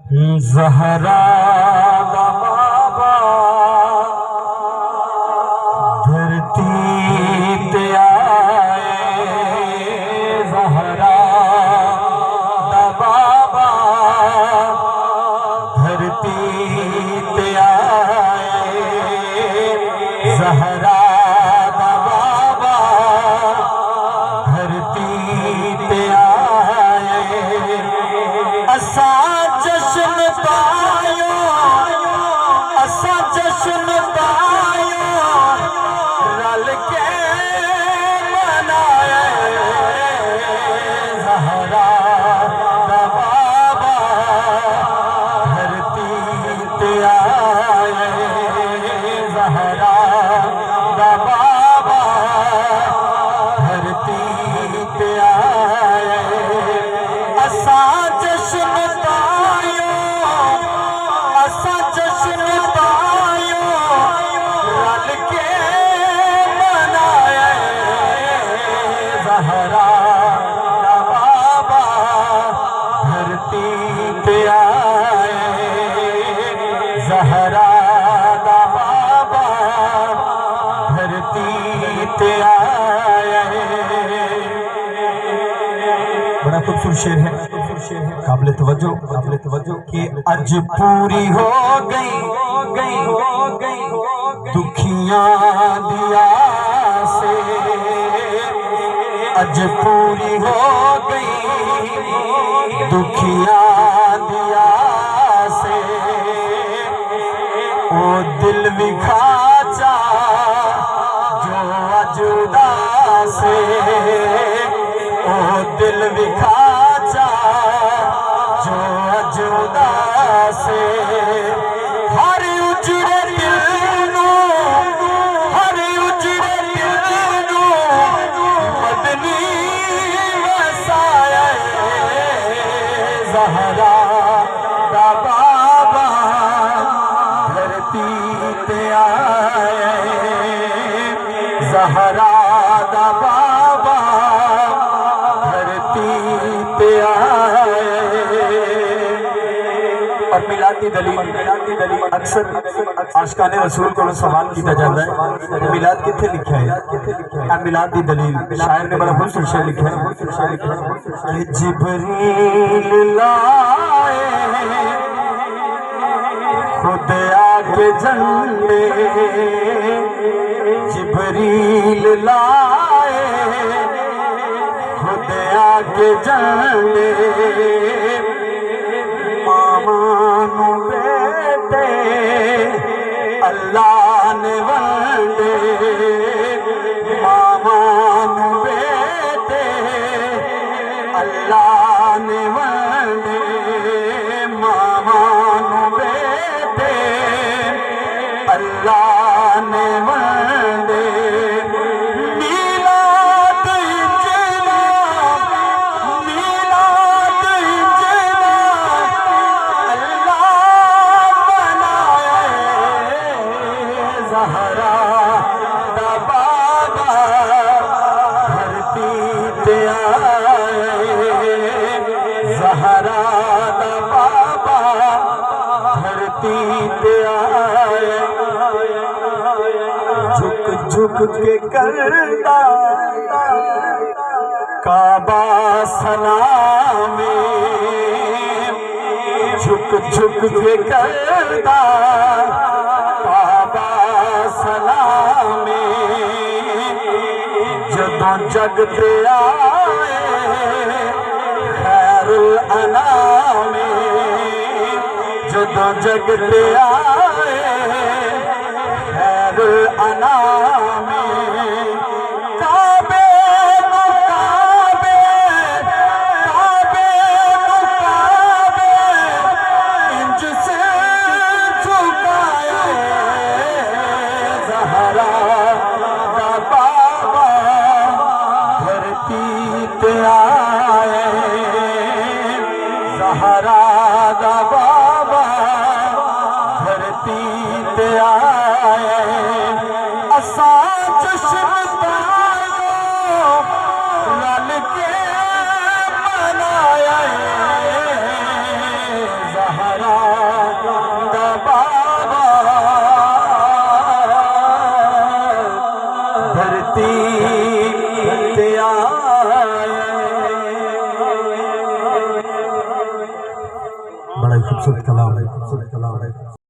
ज़हरा दा बाबा धरती ते आए, ज़हरा दा बाबा धरती ते आए, ज़हरा दा बाबा धरती ते आए। असा जश्न पायो, असा जश्न पायो, रल के मनाए, ज़हरा दा बाबा धरती ते आए, ज़हरा दा बाबा धरती ते आए। असा जश्न पायो, असा जश्न पायो, रल के मनाए, ज़हरा दा बाबा धरती ते आए, ज़हरा दा बाबा धरती ते आए। बड़ा खूबसूरत शेर है, काबिल तवज्जो कि अज पूरी हो गई दुखियां दिया से, अज पूरी हो गई दुखियां दिया से। ओ दिल विखाचा जो अज उदास है, ओ दिल विखाचा जो अज उदास है। हर उजड़े दिल नू, हर उजड़े दिल नू मदनी वसाए, ज़हरा दा बाबा धरती ते आए, ज़हरा दा बाबा धरती ते आए। और मिलादी दलील अक्सर आशिकान रसूल को सवाल किया जाता है, मिलाद किथे लिखा है? मिलाद की दलील शायर ने बड़ा खूबसूरत शेर लिखा है कि जिब्रील लाए खुद आके झंडे, जिब्रील लाए खुद आके झंडे। मामा नू बेटे अल्लाह ने वंडे, मामा नू बेटे अल्लाह ने वंडे, मामा नू बेटे अल्लाह ने वंडे। मीलाद इंजना, मीलाद इंजना अल्लाह बनाए, ज़हरा दा बाबा धरती ते आए, ज़हरा दा बाबा धरती ते आए। झुक झुक के करदा काबा सलामे, झुक झुक के करदा काबा सलामे। जदों जग ते आए खैरुल अनामे, जदों जग ते आए खैरुल अनामे। काबे नू काबे, काबे नू काबे इंज से झुकाए, ज़हरा दा बाबा धरती ते आए, ज़हरा दा बाबा धरती ते आए। असा यारा दा बाबा धरती ते आए। बड़ा ही खूबसूरत कलाम है, खूबसूरत कलाम है।